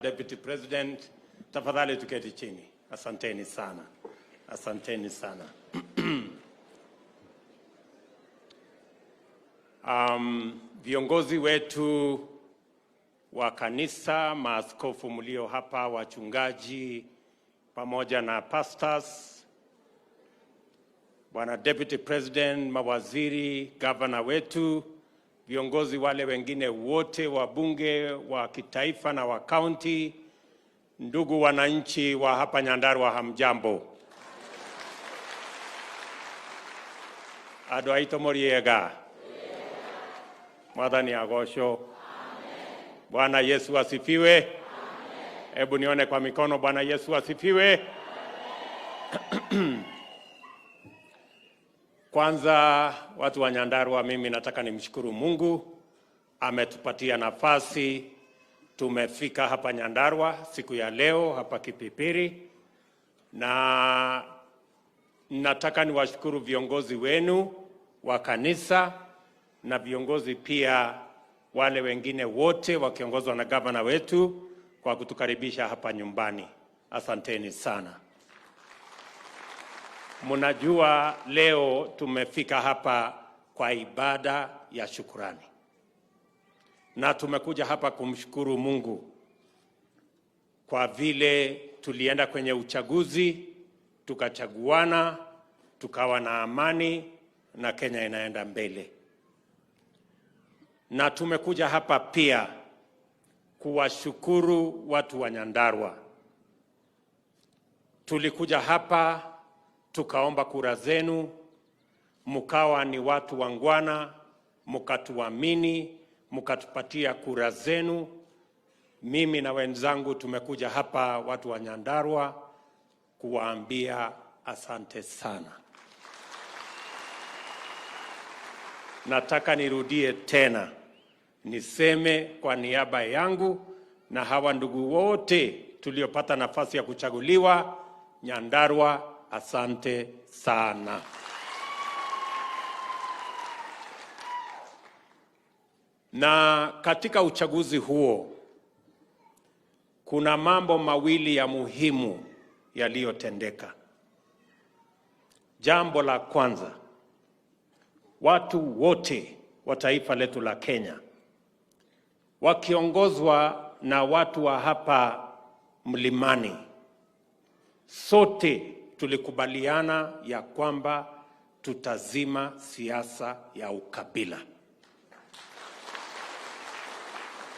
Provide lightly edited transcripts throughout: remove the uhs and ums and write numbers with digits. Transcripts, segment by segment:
Deputy President, tafadhali tuketi chini. Asanteni sana. Asanteni sana. Viongozi wetu wa kanisa, maaskofu mlio hapa, wachungaji pamoja na pastors, Bwana Deputy President, mawaziri, governor wetu, viongozi wale wengine wote, wabunge wa kitaifa na wa county, ndugu wananchi wa hapa Nyandarua, hamjambo. Ado aito moriega. Mwadhani agosho. Bwana Yesu asifiwe. Hebu nione kwa mikono. Bwana Yesu asifiwe. Kwanza watu wa Nyandarua, mimi nataka nimshukuru Mungu ametupatia nafasi. Tumefika hapa Nyandarua siku ya leo hapa Kipipiri, na nataka niwashukuru viongozi wenu wa kanisa na viongozi pia wale wengine wote wakiongozwa na gavana wetu kwa kutukaribisha hapa nyumbani. Asanteni sana. Mnajua leo tumefika hapa kwa ibada ya shukrani. Na tumekuja hapa kumshukuru Mungu kwa vile tulienda kwenye uchaguzi, tukachaguana, tukawa na amani na Kenya inaenda mbele. Na tumekuja hapa pia kuwashukuru watu wa Nyandarua. Tulikuja hapa tukaomba kura zenu, mkawa ni watu wangwana, mkatuamini, mkatupatia kura zenu. Mimi na wenzangu tumekuja hapa watu wa Nyandarua kuwaambia asante sana. Nataka nirudie tena, niseme kwa niaba yangu na hawa ndugu wote tuliopata nafasi ya kuchaguliwa Nyandarua, asante sana. Na katika uchaguzi huo kuna mambo mawili ya muhimu yaliyotendeka. Jambo la kwanza, watu wote wa taifa letu la Kenya wakiongozwa na watu wa hapa mlimani, sote tulikubaliana ya kwamba tutazima siasa ya ukabila.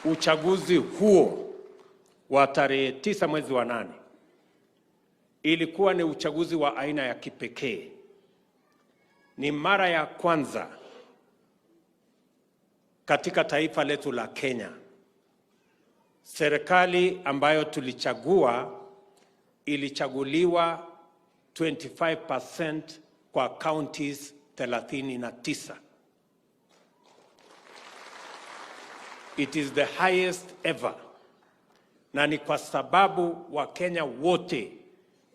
Uchaguzi huo wa tarehe 9 mwezi wa 8 ilikuwa ni uchaguzi wa aina ya kipekee. Ni mara ya kwanza katika taifa letu la Kenya serikali ambayo tulichagua ilichaguliwa 25% kwa counties 39. It is the highest ever. Na ni kwa sababu Wakenya wote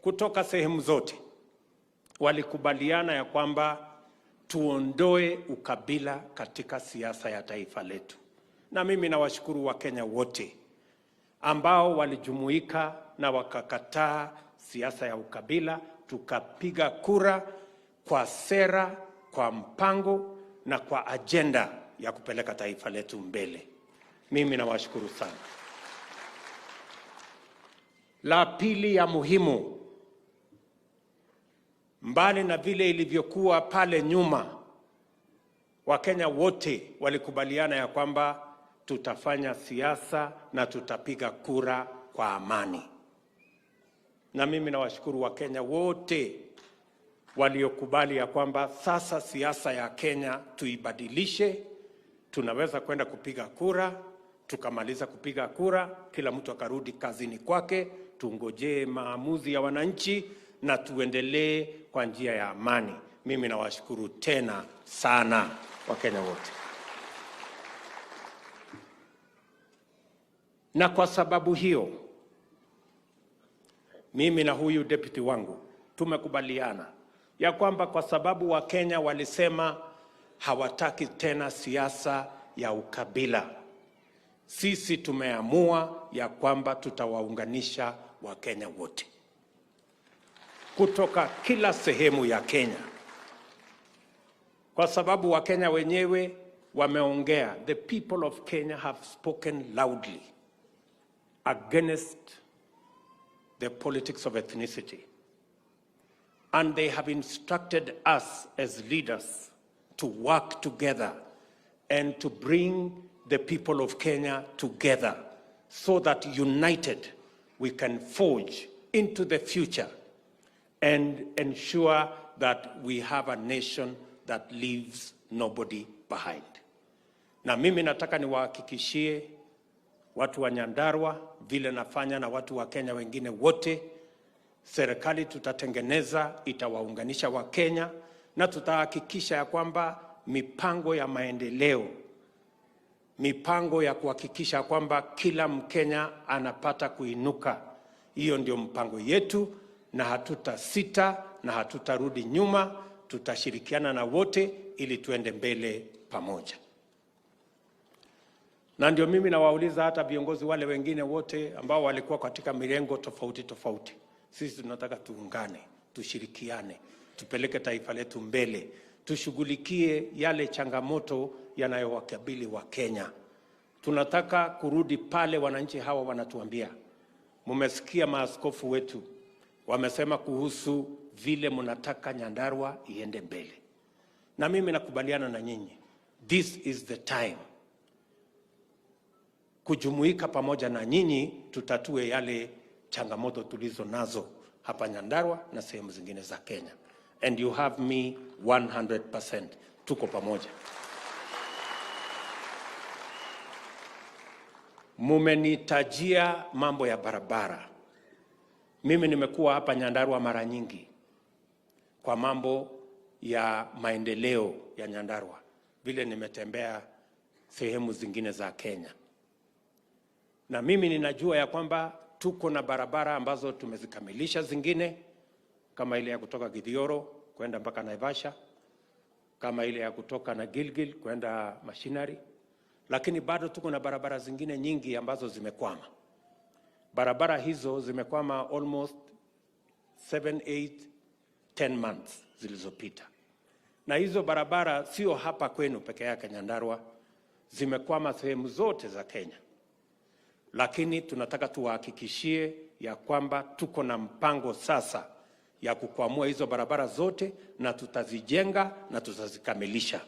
kutoka sehemu zote walikubaliana ya kwamba tuondoe ukabila katika siasa ya taifa letu. Na mimi nawashukuru Wakenya wote ambao walijumuika na wakakataa siasa ya ukabila, tukapiga kura kwa sera, kwa mpango na kwa agenda ya kupeleka taifa letu mbele. Mimi nawashukuru sana. La pili ya muhimu, mbali na vile ilivyokuwa pale nyuma, Wakenya wote walikubaliana ya kwamba tutafanya siasa na tutapiga kura kwa amani. Na mimi nawashukuru Wakenya wote waliokubali ya kwamba sasa siasa ya Kenya tuibadilishe. Tunaweza kwenda kupiga kura, tukamaliza kupiga kura, kila mtu akarudi kazini kwake, tungojee maamuzi ya wananchi na tuendelee kwa njia ya amani. Mimi nawashukuru tena sana Wakenya wote. Na kwa sababu hiyo, mimi na huyu deputy wangu tumekubaliana ya kwamba kwa sababu Wakenya walisema hawataki tena siasa ya ukabila, sisi tumeamua ya kwamba tutawaunganisha Wakenya wote kutoka kila sehemu ya Kenya, kwa sababu Wakenya wenyewe wameongea. The people of Kenya have spoken loudly against the politics of ethnicity, and they have instructed us as leaders to work together and to bring the people of Kenya together so that united we can forge into the future and ensure that we have a nation that leaves nobody behind. Na mimi nataka niwahakikishie watu wa Nyandarua, vile nafanya na watu wa Kenya wengine wote, serikali tutatengeneza itawaunganisha wa Kenya, na tutahakikisha ya kwamba mipango ya maendeleo, mipango ya kuhakikisha kwamba kila Mkenya anapata kuinuka, hiyo ndio mpango yetu, na hatutasita na hatutarudi nyuma. Tutashirikiana na wote ili tuende mbele pamoja. Na ndio mimi nawauliza hata viongozi wale wengine wote ambao walikuwa katika mirengo tofauti tofauti, sisi tunataka tuungane, tushirikiane, tupeleke taifa letu mbele, tushughulikie yale changamoto yanayowakabili wa Kenya. Tunataka kurudi pale wananchi hawa wanatuambia. Mumesikia maaskofu wetu wamesema kuhusu vile mnataka Nyandarua iende mbele, na mimi nakubaliana na nyinyi. This is the time kujumuika pamoja na nyinyi tutatue yale changamoto tulizo nazo hapa Nyandarua na sehemu zingine za Kenya. And you have me 100%. Tuko pamoja. Mumenitajia mambo ya barabara. Mimi nimekuwa hapa Nyandarua mara nyingi kwa mambo ya maendeleo ya Nyandarua, vile nimetembea sehemu zingine za Kenya. Na mimi ninajua ya kwamba tuko na barabara ambazo tumezikamilisha, zingine kama ile ya kutoka Githioro kwenda mpaka Naivasha, kama ile ya kutoka na Gilgil kwenda Machinery, lakini bado tuko na barabara zingine nyingi ambazo zimekwama. Barabara hizo zimekwama almost 7, 8, 10 months zilizopita. Na hizo barabara sio hapa kwenu peke yake Nyandarua, zimekwama sehemu zote za Kenya. Lakini tunataka tuwahakikishie ya kwamba tuko na mpango sasa ya kukwamua hizo barabara zote, na tutazijenga na tutazikamilisha.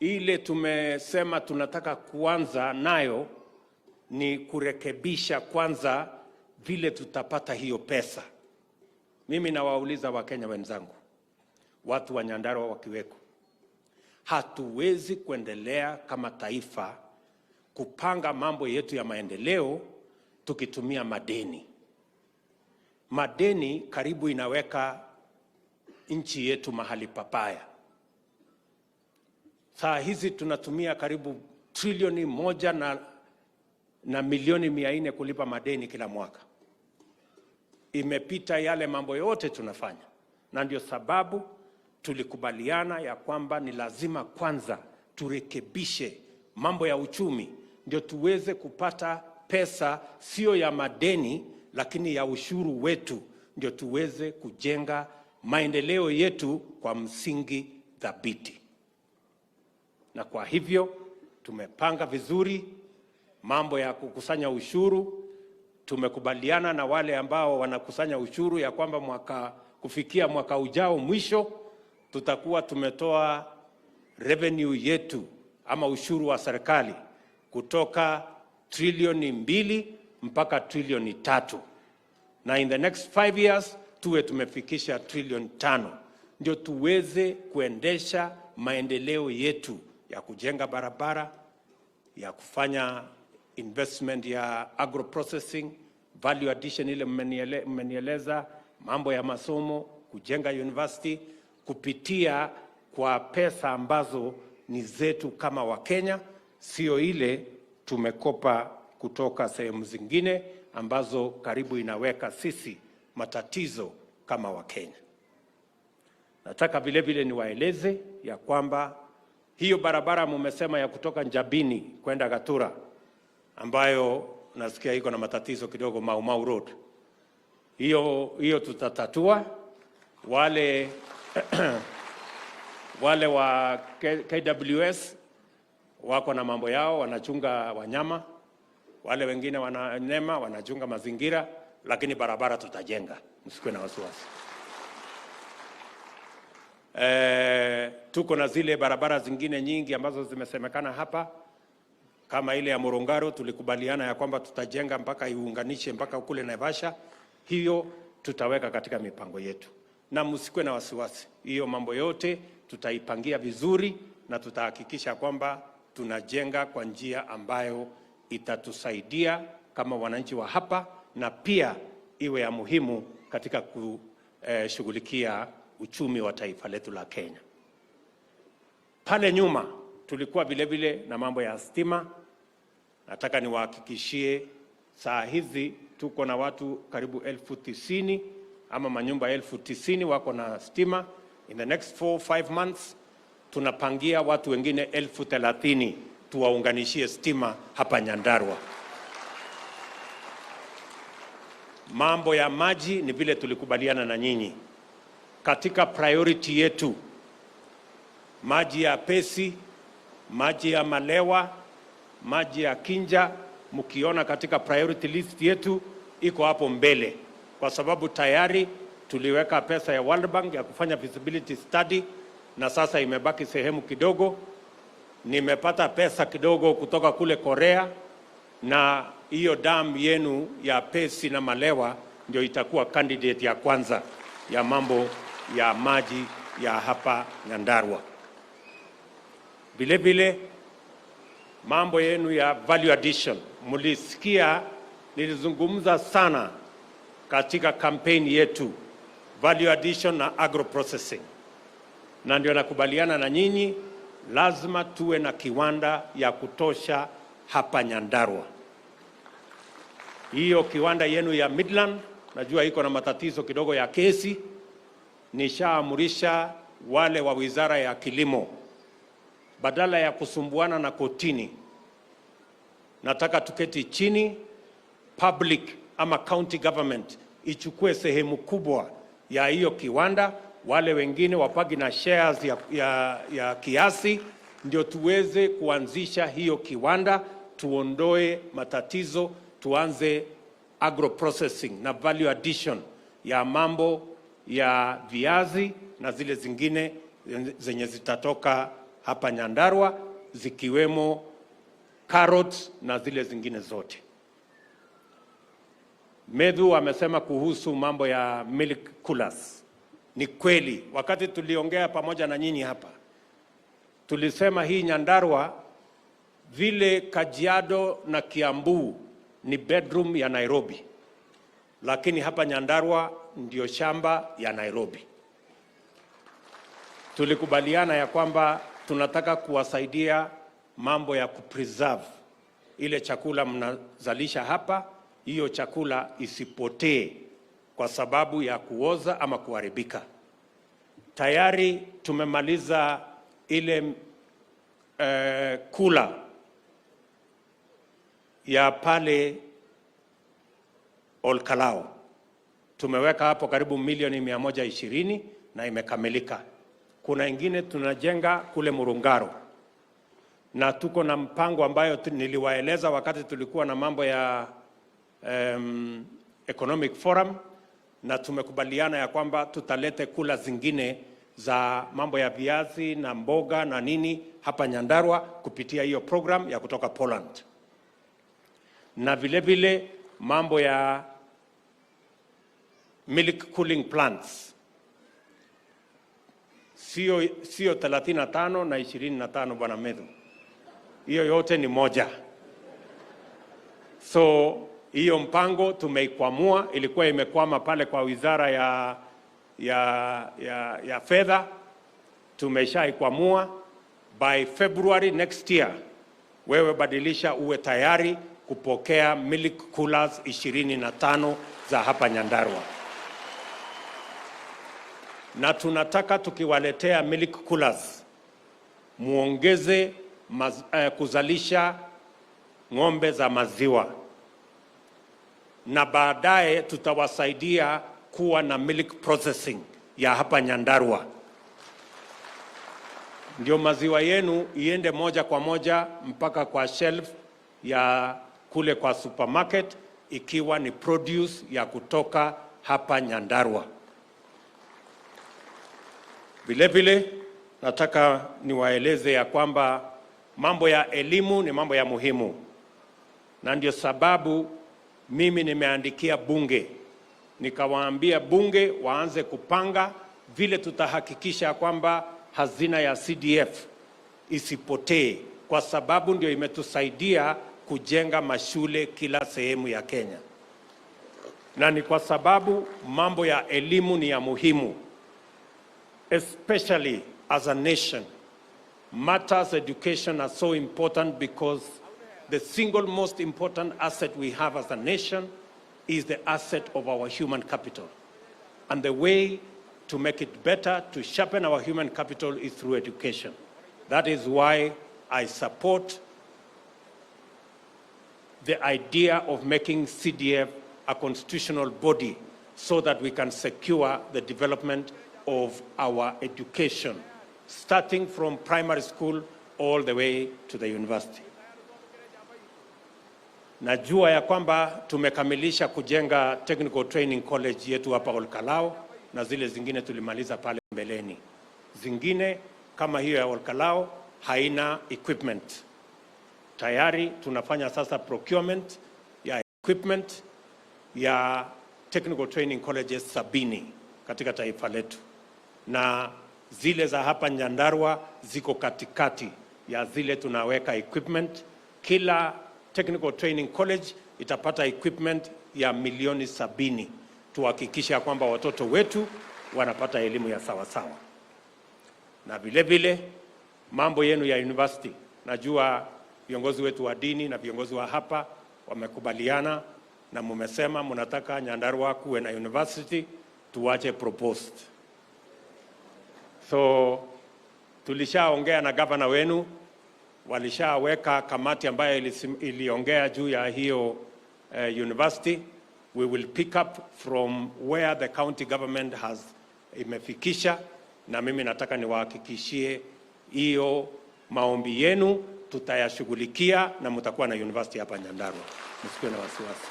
Ile tumesema tunataka kuanza nayo ni kurekebisha kwanza vile tutapata hiyo pesa. Mimi nawauliza Wakenya wenzangu, watu wa Nyandarua wakiweko, hatuwezi kuendelea kama taifa kupanga mambo yetu ya maendeleo tukitumia madeni. Madeni karibu inaweka nchi yetu mahali papaya. Saa hizi tunatumia karibu trilioni 1 na milioni 400 kulipa madeni kila mwaka. Imepita yale mambo yote tunafanya, na ndio sababu tulikubaliana ya kwamba ni lazima kwanza turekebishe mambo ya uchumi, ndio tuweze kupata pesa sio ya madeni lakini ya ushuru wetu, ndio tuweze kujenga maendeleo yetu kwa msingi thabiti. Na kwa hivyo tumepanga vizuri mambo ya kukusanya ushuru. Tumekubaliana na wale ambao wanakusanya ushuru ya kwamba kufikia mwaka ujao mwisho tutakuwa tumetoa revenue yetu ama ushuru wa serikali kutoka trilioni 2 mpaka trilioni 3, na in the next 5 years tuwe tumefikisha trilioni 5, ndio tuweze kuendesha maendeleo yetu ya kujenga barabara, ya kufanya investment ya agro processing, value addition ile mmenieleza, mambo ya masomo, kujenga university kupitia kwa pesa ambazo ni zetu kama Wakenya, sio ile tumekopa kutoka sehemu zingine ambazo karibu inaweka sisi matatizo kama Wakenya. Nataka vile vile niwaeleze ya kwamba Hiyo barabara mumesema ya kutoka Njabini kwenda Gatura, ambayo nasikia iko na matatizo kidogo, Mau Road. Hiyo tutatatua. Wale wa KWS wako na mambo yao, wanachunga wanyama. Wale wengine wanachunga mazingira, lakini barabara tutajenga, msikuwe na wasiwasi. Tuko na zile barabara zingine nyingi ambazo zimesemekana hapa, kama ile ya Murungaro tulikubaliana ya kwamba tutajenga mpaka iunganishe mpaka kule Naivasha. Hiyo tutaweka katika mipango yetu, na msikuwe na wasiwasi. Hiyo mambo yote tutaipangia vizuri na tutahakikisha kwamba tunajenga kwa njia ambayo itatusaidia kama wananchi wa hapa, na pia iwe ya muhimu katika kushughulikia uchumi wa taifa letu la Kenya. Pale nyuma tulikuwa vile vile na mambo ya stima. Nataka niwahakikishie saa hizi tuko na watu karibu 90,000 ama manyumba 90,000 wako na stima. In the next 4-5 months tunapangia watu wengine 30,000 tuwaunganishie stima hapa Nyandarua. Mambo ya maji ni vile tulikubaliana na nyinyi. Katika priority yetu, maji ya Pesi, maji ya Malewa, maji ya Kinja, mkiona katika priority list yetu iko hapo mbele, kwa sababu tayari tuliweka pesa ya World Bank ya kufanya feasibility study, na sasa imebaki sehemu kidogo. Nimepata pesa kidogo kutoka kule Korea, na hiyo dam yenu ya Pesi na Malewa ndio itakuwa candidate ya kwanza ya mambo ya maji ya hapa Nyandarua. Vile vile mambo yenu ya value addition, mulisikia nilizungumza sana katika campaign yetu, value addition na agro processing, na ndio nakubaliana na nyinyi, lazima tuwe na kiwanda ya kutosha hapa Nyandarua. Hiyo kiwanda yenu ya Midland, najua iko na matatizo kidogo ya kesi. Nishaamurisha wale wa wizara ya kilimo, badala ya kusumbuana na kotini, nataka tuketi chini, public ama county government ichukue sehemu kubwa ya hiyo kiwanda, wale wengine wapagi na shares ya kiasi, ndio tuweze kuanzisha hiyo kiwanda, tuondoe matatizo, tuanze agro processing na value addition ya mambo ya viazi na zile zingine zenye zitatoka hapa Nyandarua, zikiwemo carrots na zile zingine zote. Medhu amesema kuhusu mambo ya milk coolers. Ni kweli, wakati tuliongea pamoja na nyinyi hapa, tulisema hii Nyandarua vile Kajiado na Kiambu ni bedroom ya Nairobi, lakini hapa Nyandarua ndio shamba ya Nairobi. Tulikubaliana ya kwamba tunataka kuwasaidia mambo ya kupreserve ile chakula mnazalisha hapa, hiyo chakula isipotee kwa sababu ya kuoza ama kuharibika. Tayari tumemaliza ile kula ya pale Olkalao. Tumeweka hapo karibu milioni 120 na imekamilika. Kuna ingine tunajenga kule Murungaro, na tuko na mpango ambayo niliwaeleza wakati tulikuwa na mambo ya economic forum, na tumekubaliana ya kwamba tutalete kula zingine za mambo ya viazi na mboga na nini hapa Nyandarua kupitia hiyo program ya kutoka Poland. Na vile vile mambo ya milk cooling plants, sio 35 na 25 bwana Medhu, hiyo yote ni moja. So hiyo mpango tumeikwamua, ilikuwa imekwama pale kwa wizara ya fedha, tumeshaikwamua. By February next year, wewe badilisha uwe tayari kupokea milk coolers 25 za hapa Nyandarua. Na tunataka tukiwaletea milk coolers, muongeze kuzalisha ng'ombe za maziwa, na baadaye tutawasaidia kuwa na milk processing ya hapa Nyandarua. Ndio maziwa yenu iende moja kwa moja mpaka kwa shelf ya kule kwa supermarket, ikiwa ni produce ya kutoka hapa Nyandarua. Vile vile nataka niwaeleze ya kwamba mambo ya elimu ni mambo ya muhimu, na ndio sababu mimi nimeandikia bunge, nikawaambia bunge waanze kupanga vile tutahakikisha kwamba hazina ya CDF isipotee, kwa sababu ndio imetusaidia kujenga mashule kila sehemu ya Kenya, na ni kwa sababu mambo ya elimu ni ya muhimu, especially as a nation. Matters education are so important because the single most important asset we have as a nation is the asset of our human capital. And the way to make it better, to sharpen our human capital, is through education. That is why I support the idea of making CDF a constitutional body so that we can secure the development of our education, starting from primary school all the way to the university. Najua ya kwamba tumekamilisha kujenga technical training college yetu hapa Olkalao, na zile zingine tulimaliza pale mbeleni. Zingine kama hiyo ya Olkalao haina equipment. Tayari tunafanya sasa procurement ya equipment ya technical training colleges 70 katika taifa letu, na zile za hapa Nyandarua ziko katikati ya zile tunaweka equipment. Kila technical training college itapata equipment ya milioni 70, tuhakikisha kwamba watoto wetu wanapata elimu ya sawa sawa. Na vile vile mambo yenu ya university, najua viongozi wetu wa dini na viongozi wa hapa wamekubaliana na mumesema mnataka Nyandarua kuwe na university, tuwache proposed. So tulishaongea na governor wenu, walishaweka kamati ambayo iliongea juu ya hiyo university. We will pick up from where the county government has imefikisha, na mimi nataka niwahakikishie hiyo maombi yenu tutayashughulikia na mtakuwa na university hapa Nyandarua. Msikuwe na wasiwasi.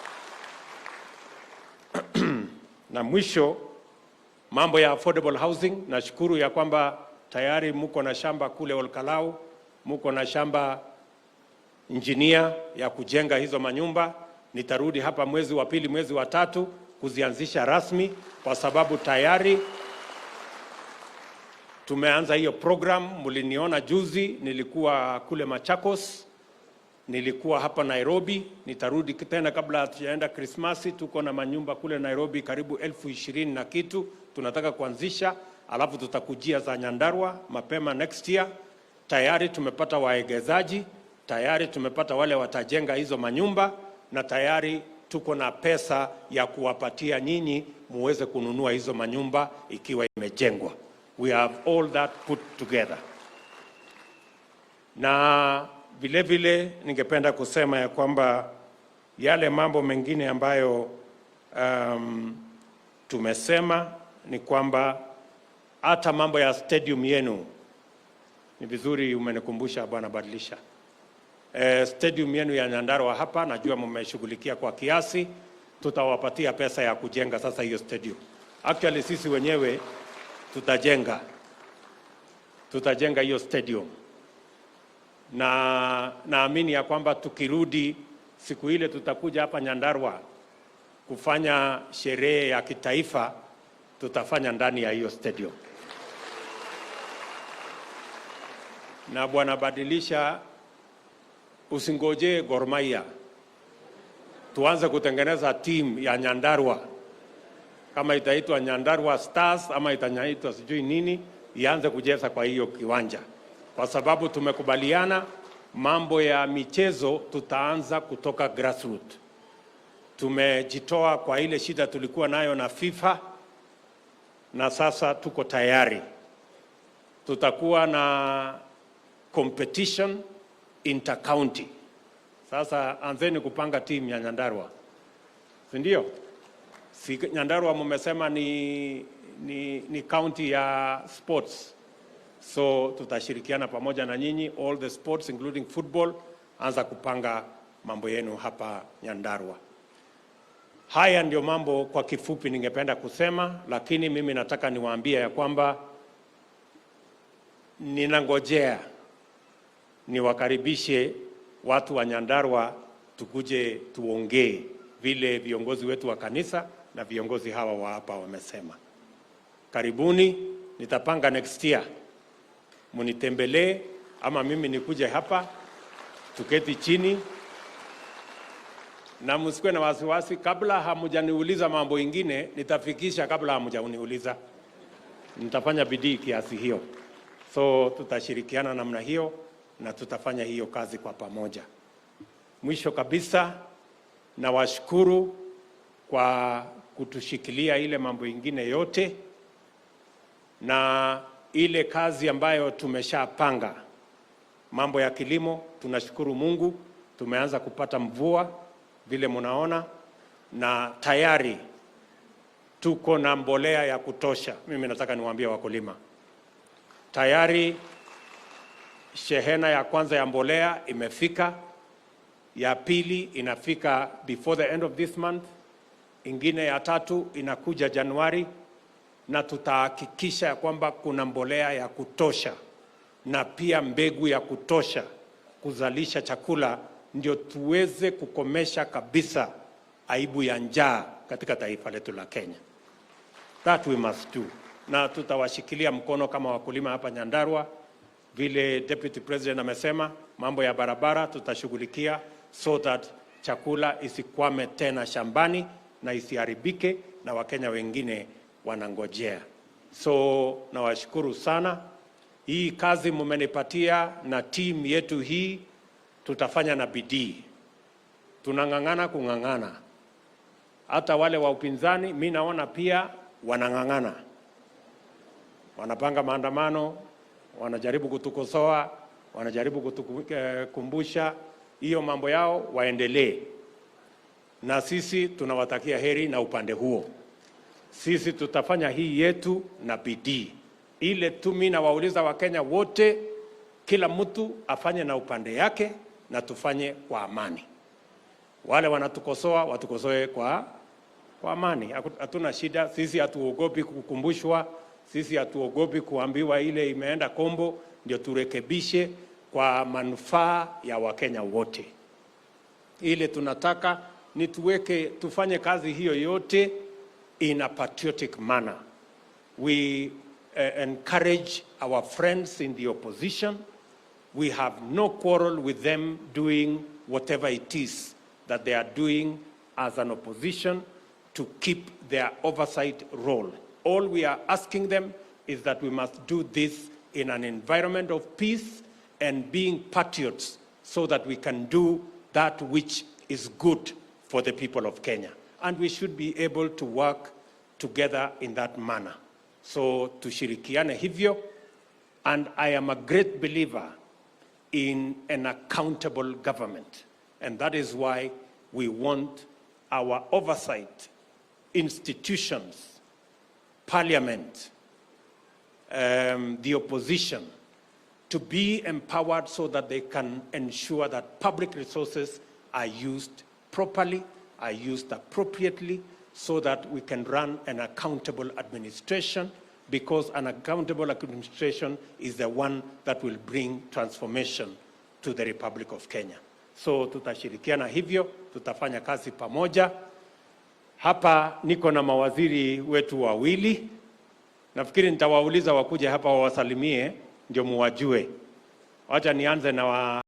Na mwisho, mambo ya affordable housing, nashukuru ya kwamba tayari mko na shamba kule Olkalao, mko na shamba engineer ya kujenga hizo manyumba. Nitarudi hapa mwezi wa pili, mwezi wa tatu kuzianzisha rasmi, kwa sababu tayari tumeanza hiyo program. Muliniona juzi nilikuwa kule Machakos, nilikuwa hapa Nairobi, nitarudi tena kabla hatujaenda Krismasi. Tuko na manyumba kule Nairobi karibu 20,000 na kitu tunataka kuanzisha, alafu tutakujia za Nyandarua mapema next year. Tayari tumepata waegezaji, tayari tumepata wale watajenga hizo manyumba, na tayari tuko na pesa ya kuwapatia nyinyi muweze kununua hizo manyumba ikiwa imejengwa. We have all that put together. Na vile vile ningependa kusema ya kwamba yale mambo mengine ambayo tumesema ni kwamba hata mambo ya stadium yenu ni vizuri umenikumbusha Bwana Badilisha. Stadium yenu ya Nyandarua hapa najua mmeshughulikia kwa kiasi, tutawapatia pesa ya kujenga sasa hiyo stadium. Actually sisi wenyewe tutajenga hiyo stadium, na naamini ya kwamba tukirudi siku ile tutakuja hapa Nyandarua kufanya sherehe ya kitaifa, tutafanya ndani ya hiyo stadium. Na Bwana Badilisha, usingoje Gor Mahia, tuanze kutengeneza team ya Nyandarua. Kama itaitwa Nyandarua Stars ama itaitwa sijui nini, ianze kucheza kwa hiyo kiwanja, kwa sababu tumekubaliana mambo ya michezo tutaanza kutoka grassroots. Tumejitoa kwa ile shida tulikuwa nayo na FIFA, na sasa tuko tayari. Tutakuwa na competition inter-county. Sasa anzeni kupanga timu ya Nyandarua. Si ndio? Si Nyandarua mmesema ni county ya sports. So tutashirikiana pamoja na nyinyi, all the sports including football, anza kupanga mambo yenu hapa Nyandarua. Haya ndio mambo kwa kifupi ningependa kusema, lakini mimi nataka niwaambie ya kwamba ninangojea niwakaribishe watu wa Nyandarua tukuje tuongee vile viongozi wetu wa kanisa na viongozi hawa wa hapa wamesema. Karibuni, nitapanga next year. Munitembelee ama mimi nikuje hapa tuketi chini, na msikuwe na wasiwasi. Kabla hamjaniuliza mambo ingine nitafikisha, kabla hamjaniuliza nitafanya bidii kiasi hiyo. So tutashirikiana namna hiyo na tutafanya hiyo kazi kwa pamoja. Mwisho kabisa, na washukuru kwa kutushikilia ile mambo ingine yote na ile kazi ambayo tumeshapanga. Mambo ya kilimo, tunashukuru Mungu, tumeanza kupata mvua vile mnaona, na tayari tuko na mbolea ya kutosha. Mimi nataka niwaambie wakulima, tayari shehena ya kwanza ya mbolea imefika, ya pili inafika before the end of this month, ingine ya tatu inakuja Januari, na tutahakikisha kwamba kuna mbolea ya kutosha na pia mbegu ya kutosha kuzalisha chakula, ndio tuweze kukomesha kabisa aibu ya njaa katika taifa letu la Kenya. That we must do. Na tutawashikilia mkono kama wakulima hapa Nyandarua. Vile Deputy President amesema, mambo ya barabara tutashughulikia so that chakula isikwame tena shambani na isiharibike na Wakenya wengine wanangojea. So nawashukuru sana. Hii kazi mmenipatia na team yetu hii tutafanya na bidii. Tunang'ang'ana kung'ang'ana. Hata wale wa upinzani mimi naona pia wanang'ang'ana. Wanapanga maandamano, wanajaribu kutukosoa, wanajaribu kutukumbusha. Hiyo mambo yao waendelee. Na sisi tunawatakia heri na upande huo. Sisi tutafanya hii yetu na bidii. Ile tu mimi nawauliza Wakenya wote, kila mtu afanye na upande yake na tufanye kwa amani. Wale wanatukosoa watukosoe kwa amani. Hatuna shida, sisi hatuogopi kukumbushwa, sisi hatuogopi kuambiwa ile imeenda kombo, ndio turekebishe kwa manufaa ya Wakenya wote. Ile tunataka ni tufanye kazi hiyo yote in a patriotic manner. We encourage our friends in the opposition. We have no quarrel with them doing whatever it is that they are doing as an opposition to keep their oversight role. All we are asking them is that we must do this in an environment of peace and being patriots so that we can do that which is good for the people of Kenya. And we should be able to work together in that manner. So tushirikiane hivyo, and I am a great believer in an accountable government. And that is why we want our oversight institutions, parliament, the opposition, to be empowered so that they can ensure that public resources are used properly, are used appropriately, so that we can run an accountable administration, because an accountable administration is the one that will bring transformation to the Republic of Kenya. So tutashirikiana hivyo, tutafanya kazi pamoja. Hapa niko na mawaziri wetu wawili. Nafikiri nitawauliza wakuje hapa wawasalimie ndio muwajue. Wacha nianze na